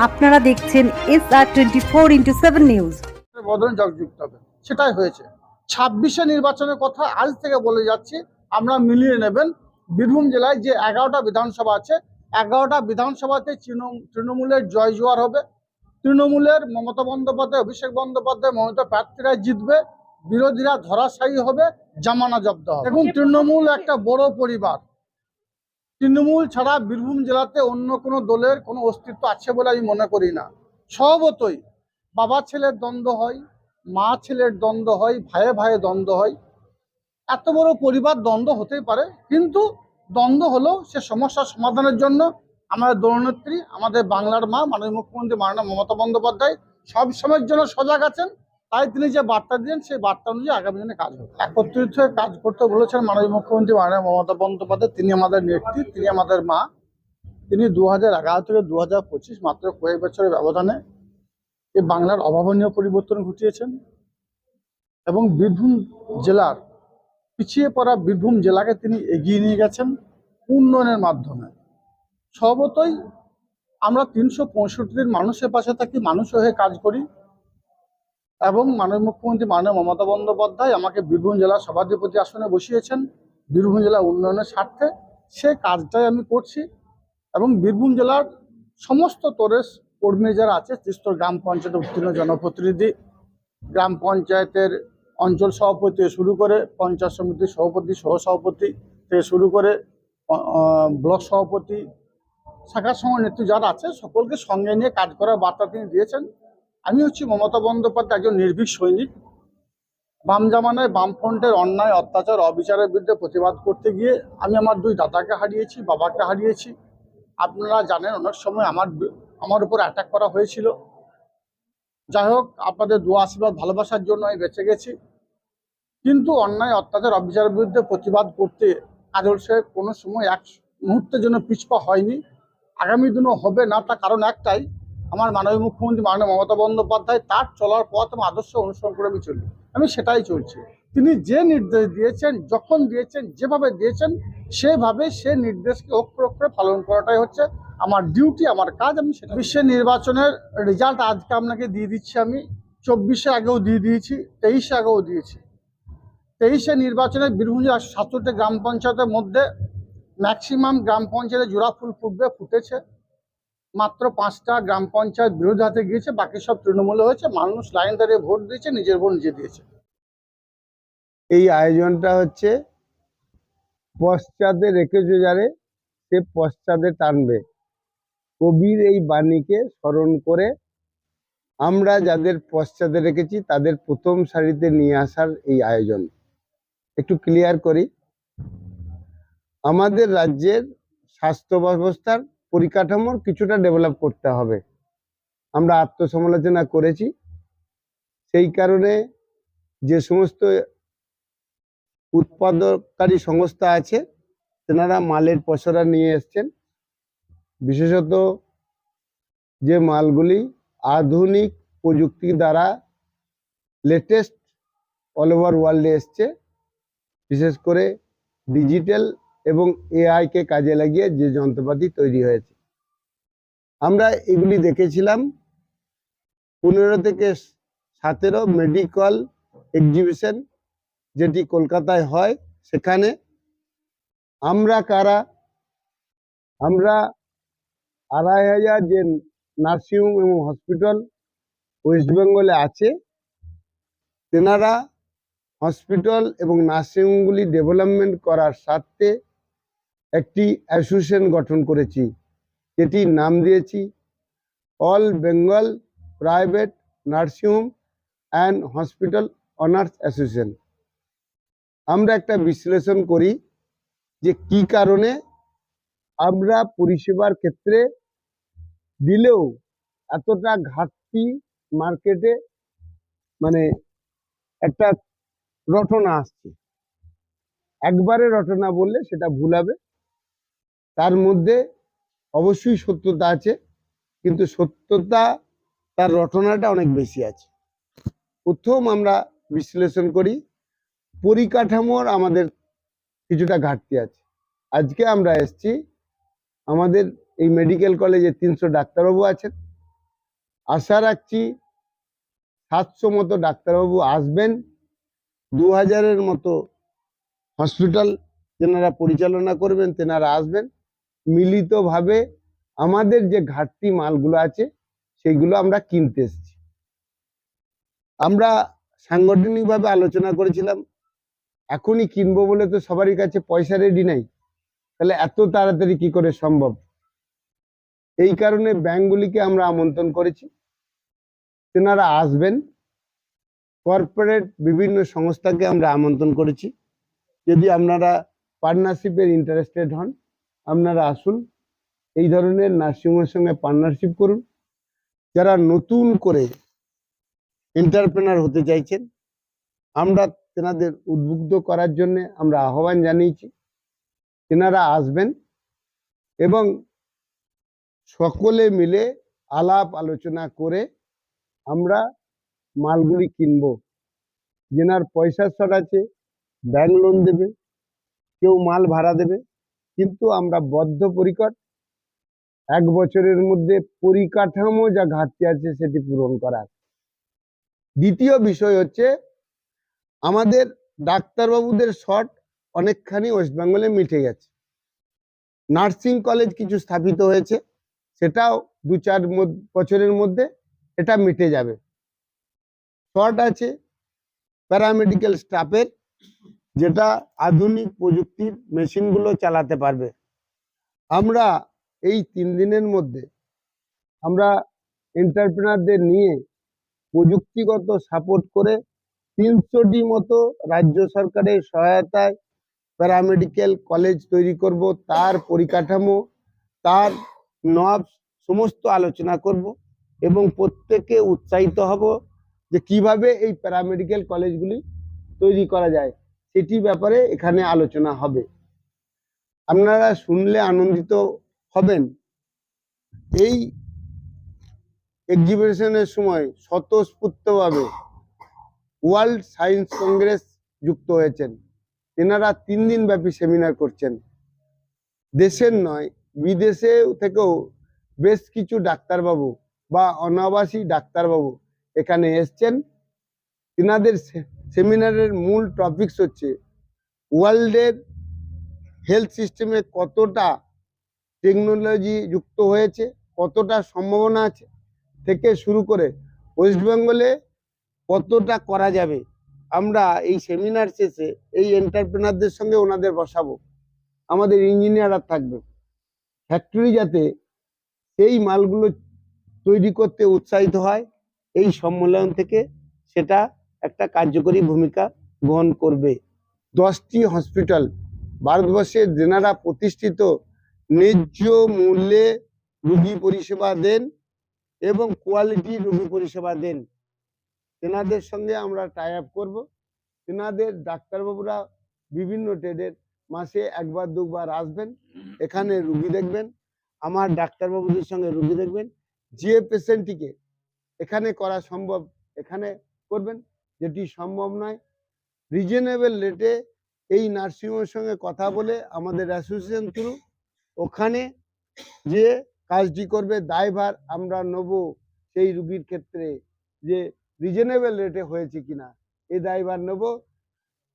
আপনারা দেখছেন SR24x7 news. বদলে যুক্ত হবে, সেটাই হয়েছে। 26শে নির্বাচনের কথা আজ থেকে বলে যাচ্ছি, আমরা মিলিয়ে নেবেন। বীরভূম জেলায় যে 11টা বিধানসভা আছে, 11টা বিধানসভাতে তৃণমূলের জয় জোয়ার হবে। তৃণমূলের মমতা বন্দ্যোপাধ্যায়, অভিষেক বন্দ্যোপাধ্যায়, মমতা প্রার্থীরা জিতবে, বিরোধীরা ধরাশায়ী হবে, জামানা জব্দ হবে। এবং তৃণমূল একটা বড় পরিবার। তৃণমূল ছাড়া বীরভূম জেলাতে অন্য কোনো দলের কোনো অস্তিত্ব আছে বলে আমি মনে করি না। স্বভাবতই বাবা ছেলের দ্বন্দ্ব হয়, মা ছেলের দ্বন্দ্ব হয়, ভাইয়ে ভাইয়ে দ্বন্দ্ব হয়। এত বড় পরিবার দ্বন্দ্ব হতেই পারে, কিন্তু দ্বন্দ্ব হলেও সে সমস্যার সমাধানের জন্য আমাদের দলনেত্রী, আমাদের বাংলার মা, মাননীয় মুখ্যমন্ত্রী মাননীয় মমতা বন্দ্যোপাধ্যায় সব সময়ের জন্য সজাগ আছেন। তাই তিনি যে বার্তা দিলেন, সেই বার্তা অনুযায়ী আগামী দিনে কাজ হবে। একত্রিত হয়ে কাজ করতে বলেছেন মাননীয় মুখ্যমন্ত্রী মাননীয় মমতা বন্দ্যোপাধ্যায়। তিনি আমাদের নেত্রী, তিনি আমাদের মা। তিনি 2011 থেকে 2025 মাত্র কয়েক বছরের ব্যবধানে এই বাংলার অভাবনীয় পরিবর্তন ঘটিয়েছেন এবং বীরভূম জেলার পিছিয়ে পড়া বীরভূম জেলাকে তিনি এগিয়ে নিয়ে গেছেন উন্নয়নের মাধ্যমে। স্বভাবতই আমরা 365 দিন মানুষের পাশে থাকি, মানুষের হয়ে কাজ করি এবং মাননীয় মুখ্যমন্ত্রী মাননীয় মমতা বন্দ্যোপাধ্যায় আমাকে বীরভূম জেলার সভাধিপতি আসনে বসিয়েছেন বীরভূম জেলা উন্নয়নের স্বার্থে। সে কাজটাই আমি করছি এবং বীরভূম জেলার সমস্ত তরের কর্মী যারা আছে, ত্রিস্তর গ্রাম পঞ্চায়েতের উত্তীর্ণ জনপ্রতিনিধি, গ্রাম পঞ্চায়েতের অঞ্চল সভাপতি থেকে শুরু করে পঞ্চায়েত সমিতির সভাপতি, সহসভাপতি থেকে শুরু করে ব্লক সভাপতি, শাখা সংঘ নেতৃত্ব যারা আছে, সকলকে সঙ্গে নিয়ে কাজ করার বার্তা তিনি দিয়েছেন। আমি হচ্ছি মমতা বন্দ্যোপাধ্যায় একজন নির্ভীক সৈনিক। বাম জামানায় বামফ্রন্টের অন্যায়, অত্যাচার, অবিচারের বিরুদ্ধে প্রতিবাদ করতে গিয়ে আমি আমার দুই দাদাকে হারিয়েছি, বাবাকে হারিয়েছি। আপনারা জানেন অনেক সময় আমার উপর অ্যাটাক করা হয়েছিল। যাই হোক, আপনাদের দোয়া আশীর্বাদ ভালোবাসার জন্য আমি বেঁচে গেছি। কিন্তু অন্যায়, অত্যাচার, অবিচারের বিরুদ্ধে প্রতিবাদ করতে কাজল সাহেব কোনো সময় এক মুহূর্তের জন্য পিছপা হয়নি, আগামী দিনও হবে না। তার কারণ একটাই, আমার মাননীয় মুখ্যমন্ত্রী মাননীয় মমতা বন্দ্যোপাধ্যায় তার চলার পথ এবং আদর্শ অনুসরণ করে আমি চলি, আমি সেটাই চলছি। তিনি যে নির্দেশ দিয়েছেন, যখন দিয়েছেন, যেভাবে দিয়েছেন, সেভাবে সে নির্দেশকে অক্ষরে অক্ষরে পালন করাটাই হচ্ছে আমার ডিউটি, আমার কাজ। আমি সেটা 20শে নির্বাচনের রেজাল্ট আজকে আপনাকে দিয়ে দিচ্ছি। আমি 24শে আগেও দিয়ে দিয়েছি, 23শে আগেও দিয়েছি। 23শে নির্বাচনে বীরভূম জেলার 67টি গ্রাম পঞ্চায়েতের মধ্যে ম্যাক্সিমাম গ্রাম পঞ্চায়েতে জোড়া ফুল ফুটেছে। মাত্র 5টা গ্রাম পঞ্চায়েত বিরোধী হাতে গিয়েছে, বাকি সব তৃণমূলে হয়েছে। মানুষ লাইন দাঁড়িয়ে ভোট দিয়েছে, নিজের ভোট নিজে দিয়েছে। এই আয়োজনটা হচ্ছে পশ্চাদে রেখেছো যারে সে পশ্চাদে টানবে, কবির এই বাণীকে স্মরণ করে আমরা যাদের পশ্চাদে রেখেছি তাদের প্রথম সারিতে নিয়ে আসার এই আয়োজন। একটু ক্লিয়ার করি, আমাদের রাজ্যের স্বাস্থ্য ব্যবস্থার পরিকাঠামোর কিছুটা ডেভেলপ করতে হবে। আমরা আত্মসমালোচনা করেছি, সেই কারণে যে সমস্ত উৎপাদনকারী সংস্থা আছে তেনারা মালের পসরা নিয়ে এসছেন। বিশেষত যে মালগুলি আধুনিক প্রযুক্তি দ্বারা লেটেস্ট অল ওভার ওয়ার্ল্ডে এসছে, বিশেষ করে ডিজিটাল এবং এআইকে কাজে লাগিয়ে যে যন্ত্রপাতি তৈরি হয়েছে, আমরা এগুলি দেখেছিলাম 15 থেকে 17 মেডিকেল এক্সিবিশন যেটি কলকাতায় হয়। সেখানে আমরা কারা, আমরা 2500 যে নার্সিংহোম এবং হসপিটাল ওয়েস্ট বেঙ্গলে আছে, তেনারা হসপিটাল এবং নার্সিংহোমগুলি ডেভেলপমেন্ট করার স্বার্থে একটি অ্যাসোসিয়েশন গঠন করেছি, যেটির নাম দিয়েছি all Bengal private nursing home and hospital honours association. আমরা একটা বিশ্লেষণ করি যে কি কারণে আমরা পরিষেবার ক্ষেত্রে দিলেও এতটা ঘাটতি মার্কেটে, মানে একটা রটনা আসছে। একবারে রটনা বললে সেটা ভুল হবে, তার মধ্যে অবশ্যই সত্যতা আছে, কিন্তু সত্যতা তার রটনাটা অনেক বেশি আছে। প্রথম আমরা বিশ্লেষণ করি পরিকাঠামোর আমাদের কিছুটা ঘাটতি আছে। আজকে আমরা এসেছি, আমাদের এই মেডিকেল কলেজে 300 ডাক্তারবাবু আছেন, আশা রাখছি 700 মতো ডাক্তারবাবু আসবেন, 2000-এর মতো হসপিটাল তেনারা পরিচালনা করবেন, তেনারা আসবেন। মিলিতভাবে আমাদের যে ঘাটতি মালগুলো আছে সেগুলো আমরা কিনতে এসেছি। আমরা সাংগঠনিকভাবে আলোচনা করেছিলাম, এখনই কিনবো বলে তো সবারই কাছে পয়সা রেডি নাই, তাহলে এত তাড়াতাড়ি কি করে সম্ভব? এই কারণে ব্যাংকগুলিকে আমরা আমন্ত্রণ করেছি, তেনারা আসবেন। কর্পোরেট বিভিন্ন সংস্থাকে আমরা আমন্ত্রণ করেছি, যদি আপনারা পার্টনারশিপের ইন্টারেস্টেড হন আপনারা আসুন, এই ধরনের নার্সিংহোমের সঙ্গে পার্টনারশিপ করুন। যারা নতুন করে এন্টারপ্রেনার হতে চাইছেন আমরা তেনাদের উদ্বুদ্ধ করার জন্য আমরা আহ্বান জানিয়েছি, তেনারা আসবেন এবং সকলে মিলে আলাপ আলোচনা করে আমরা মালগুলি কিনব। যেনার পয়সার শর্ট আছে ব্যাংক লোন দেবে, কেউ মাল ভাড়া দেবে, কিন্তু আমরা বদ্ধপরিকর 1 বছরের মধ্যে পরিকাঠামো যা ঘাটতি আছে সেটি পূরণ করার। দ্বিতীয় বিষয় হচ্ছে আমাদের ডাক্তারবাবুদের শর্ট অনেকখানি ওয়েস্ট বেঙ্গলে মিটে গেছে। নার্সিং কলেজ কিছু স্থাপিত হয়েছে, সেটাও 2-4 বছরের মধ্যে এটা মিটে যাবে। শর্ট আছে প্যারামেডিক্যাল স্টাফের, যেটা আধুনিক প্রযুক্তির মেশিনগুলো চালাতে পারবে। আমরা এই 3 দিনের মধ্যে আমরা এন্টারপ্রেনারদের নিয়ে প্রযুক্তিগত সাপোর্ট করে 300টি মতো রাজ্য সরকারের সহায়তায় প্যারামেডিক্যাল কলেজ তৈরি করব, তার পরিকাঠামো, তার নবস সমস্ত আলোচনা করব এবং প্রত্যেকে উৎসাহিত হব যে কিভাবে এই প্যারামেডিক্যাল কলেজগুলি তৈরি করা যায়, সেটি ব্যাপারে এখানে আলোচনা হবে। আপনারা শুনলে আনন্দিত হবেন। এই এক্সিবিশনের সময় স্বতঃস্ফূর্তভাবে ওয়ার্ল্ড সায়েন্স কংগ্রেস যুক্ত হয়েছেন, তেনারা 3 দিন ব্যাপী সেমিনার করছেন। দেশের নয় বিদেশে থেকেও বেশ কিছু ডাক্তারবাবু বা অনাবাসী ডাক্তারবাবু এখানে এসছেন। তেনাদের সেমিনারের মূল টপিকস হচ্ছে ওয়ার্ল্ডের হেলথ সিস্টেমে কতটা টেকনোলজি যুক্ত হয়েছে, কতটা সম্ভাবনা আছে, থেকে শুরু করে ওয়েস্ট বেঙ্গলে কতটা করা যাবে। আমরা এই সেমিনার শেষে এই এন্টারপ্রেনারদের সঙ্গে ওনাদের বসাবো, আমাদের ইঞ্জিনিয়াররা থাকবে, ফ্যাক্টরি যাতে সেই মালগুলো তৈরি করতে উৎসাহিত হয়, এই সম্মেলন থেকে সেটা একটা কার্যকরী ভূমিকা গ্রহণ করবে। 10টি হসপিটাল ভারতবর্ষে যেনারা প্রতিষ্ঠিত, ন্যায্য মূল্যে রোগী পরিষেবা দেন এবং কোয়ালিটি রোগী পরিষেবা দেন, তেনাদের সঙ্গে আমরা টাই আপ করবো। তেনাদের ডাক্তারবাবুরা বিভিন্ন ট্রেডের মাসে 1-2বার আসবেন, এখানে রুগী দেখবেন, আমার ডাক্তারবাবুদের সঙ্গে রুগী দেখবেন। যে পেশেন্টটিকে এখানে করা সম্ভব এখানে করবেন, যেটি সম্ভব নয় রিজনেবল রেটে এই নার্সিংহোমের সঙ্গে কথা বলে আমাদের অ্যাসোসিয়েশন থ্রু ওখানে যে কাজটি করবে দায়ভার আমরা নেব সেই রুগীর ক্ষেত্রে, যে রিজনেবল রেটে হয়েছে কিনা এই দায়ভার নেব।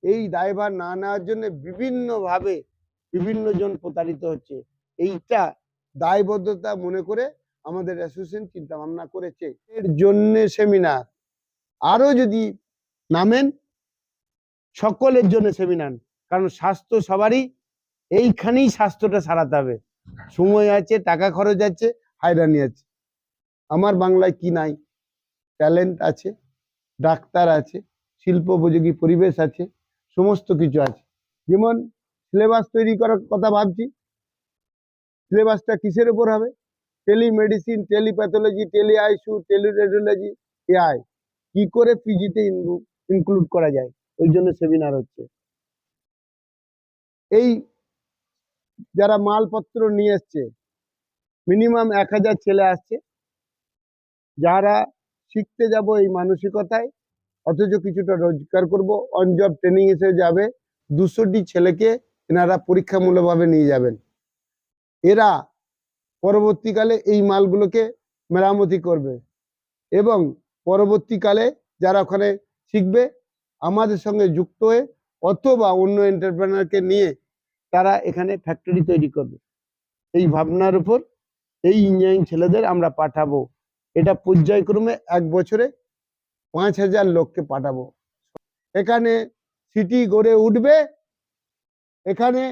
এই দায়ভার না নেওয়ার জন্য বিভিন্নভাবে বিভিন্ন জন প্রতারিত হচ্ছে, এইটা দায়বদ্ধতা মনে করে আমাদের অ্যাসোসিয়েশন চিন্তা ভাবনা করেছে এর জন্য সেমিনার। আরো যদি নামেন সকলের জন্য সেমিনার, কারণ স্বাস্থ্য সবারই, এইখানেই স্বাস্থ্যটা সারাতে হবে। সময় আছে, টাকা খরচ আছে, হয়রানি আছে। আমার বাংলায় কি নাই? ট্যালেন্ট আছে, ডাক্তার আছে, শিল্পোপযোগী পরিবেশ আছে, সমস্ত কিছু আছে। যেমন সিলেবাস তৈরি করার কথা ভাবছি, সিলেবাসটা কিসের উপর হবে? Telemedicine, telepathology, tele ICU, teleradiology, AI কি করে পিজিতে ইনক্লুড করা যায়, ওই জন্য সেমিনার হচ্ছে। এই যারা মালপত্র নিয়ে এসছে মিনিমাম 1000 ছেলে আসছে, যারা শিখতে যাব এই মানসিকতায়, অথচ কিছুটা রোজগার করব, অন জব ট্রেনিং হিসেবে যাবে। 200টি ছেলেকে এনারা পরীক্ষামূলকভাবে নিয়ে যাবেন। এরা পরবর্তীকালে এই মালগুলোকে মেরামতি করবে। এবং পরবর্তীকালে যারা ওখানে শিখবে আমাদের সঙ্গে যুক্ত হয়ে অথবা অন্য এন্টারপ্রেনারকে নিয়ে তারা এখানে ফ্যাক্টরি তৈরি করবে। এই ভাবনার উপর এই ইঞ্জিনিয়ারিং ছেলেদের আমরা পাঠাবো। এটা পর্যায়ক্রমে 1 বছরে 5000 লোককে পাঠাবো। এখানে সিটি গড়ে উঠবে, এখানে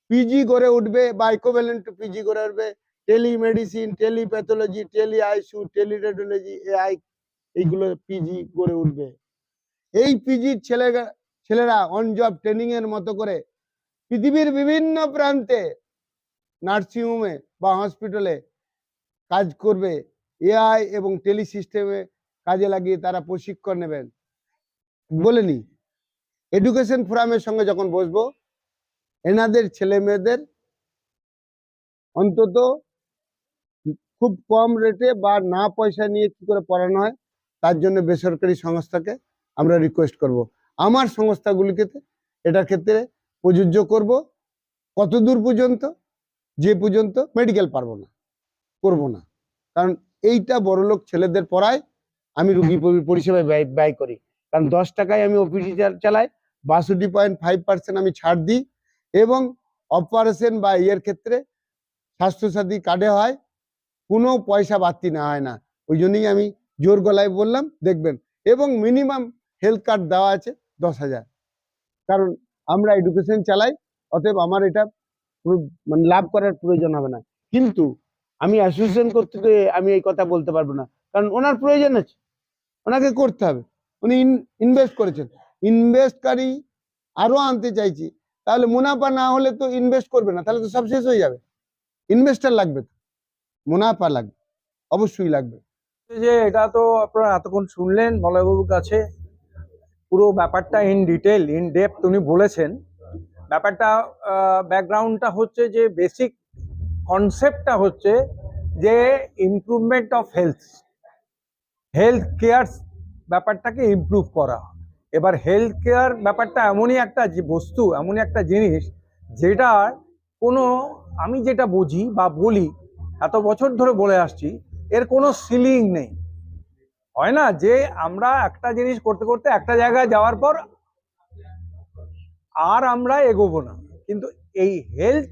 পিজি গড়ে উঠবে বা ইকুইভ্যালেন্ট টু পিজি গড়ে উঠবে। Telemedicine, telepathology, tele ICU, teleradiology, AI, এইগুলো পিজি গড়ে উঠবে। এই পিজির ছেলেরা অন জব ট্রেনিং এর মতো করে পৃথিবীর বিভিন্ন প্রান্তে নার্সিংহোমে বা হসপিটালে কাজ করবে। এআই এবং টেলি সিস্টেমে কাজে লাগিয়ে তারা প্রশিক্ষণ নেবেন। বলেনি এডুকেশন ফোরামের সঙ্গে যখন বসবো, এনাদের ছেলে মেয়েদের অন্তত খুব কম রেটে বা না পয়সা নিয়ে কি করে পড়ানো হয় তার জন্য বেসরকারি সংস্থাকে আমরা রিকোয়েস্ট করব। আমার সংস্থাগুলিকে এটার ক্ষেত্রে প্রযোজ্য করব। কত দূর পর্যন্ত? যে পর্যন্ত মেডিকেল পারবো না, করবো না। কারণ এইটা বড়লোক ছেলেদের পড়ায়, আমি রুগী পরিষেবায় ব্যয় করি। কারণ 10 টাকায় আমি ওপিডি চালাই, 62.5% আমি ছাড় দিই এবং অপারেশন বা ইয়ের ক্ষেত্রে স্বাস্থ্যসাথী কার্ডে হয়, কোনো পয়সা বাড়তি না হয় না। ওই জন্যই আমি জোর গলায় বললাম দেখবেন। এবং মিনিমাম হেলথ কার্ড দেওয়া আছে 10,000, কারণ আমরা এডুকেশন চালাই। অতএব আমার এটা মানে লাভ করার প্রয়োজন হবে না। কিন্তু আমি অ্যাসোসিয়েশন করতে গিয়ে আমি এই কথা বলতে পারবো না, কারণ ওনার প্রয়োজন আছে, ওনাকে করতে হবে। উনি ইনভেস্ট করেছেন, ইনভেস্টকারী আরো আনতে চাইছি, তাহলে মুনাফা না হলে তো ইনভেস্ট করবে না, তাহলে তো সব শেষ হয়ে যাবে। ইনভেস্টার লাগবে, তো মুনাফা লাগবে, অবশ্যই লাগবে। যে এটা তো আপনারা এতক্ষণ শুনলেন মলয়বাবুর কাছে, পুরো ব্যাপারটা ইন ডিটেল ইন ডেপথ উনি বলেছেন। ব্যাপারটা ব্যাকগ্রাউন্ডটা হচ্ছে যে বেসিক কনসেপ্টটা হচ্ছে যে ইমপ্রুভমেন্ট অফ হেলথ কেয়ার ব্যাপারটাকে ইমপ্রুভ করা। এবার হেলথ কেয়ার ব্যাপারটা এমনই একটা বস্তু, এমনই একটা জিনিস যেটার কোনো, আমি যেটা বুঝি বা বলি, এত বছর ধরে বলে আসছি, এর কোনো সিলিং নেই। হয় না যে আমরা একটা জিনিস করতে করতে একটা জায়গায় যাওয়ার পর আর আমরা এগোবো না, কিন্তু এই হেলথ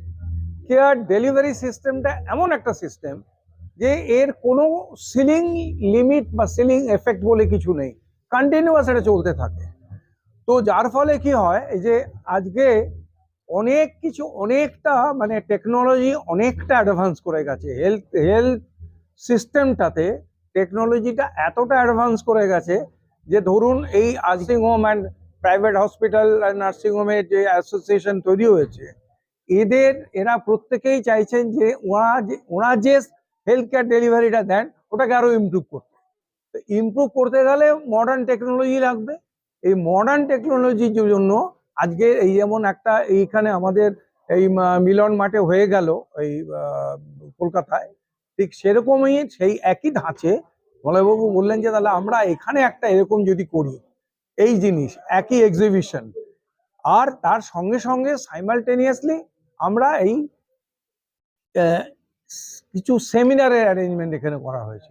কেয়ার ডেলিভারি সিস্টেমটা এমন একটা সিস্টেম যে এর কোনো সিলিং লিমিট বা সিলিং এফেক্ট বলে কিছু নেই, কন্টিনিউয়াস এটা চলতে থাকে। তো যার ফলে কি হয়, এই যে আজকে অনেক কিছু, অনেকটা মানে টেকনোলজি অনেকটা অ্যাডভান্স করে গেছে। হেলথ সিস্টেমটাতে টেকনোলজিটা এতটা অ্যাডভান্স করে গেছে যে ধরুন এই nursing home and private hospital নার্সিংহোমের যে অ্যাসোসিয়েশন তৈরি হয়েছে, এরা প্রত্যেকেই চাইছেন যে ওরা যে হেলথ কেয়ার ডেলিভারিটা দেন ওটাকে আরো ইমপ্রুভ করতে গেলে মডার্ন টেকনোলজি লাগবে। এই মডার্ন টেকনোলজির জন্য আজকে এই যেমন একটা এইখানে আমাদের এই মিলন মাঠে হয়ে গেল এই কলকাতায়, ঠিক সেরকমই সেই একই ধাঁচে মলয়বাবু বললেন যে তাহলে আমরা এখানে একটা এরকম যদি করি, এই জিনিস একই এক্সিবিশন, আর তার সঙ্গে সঙ্গে সাইমালটেনিয়াসলি আমরা এই কিছু সেমিনারের অ্যারেঞ্জমেন্ট এখানে করা হয়েছে।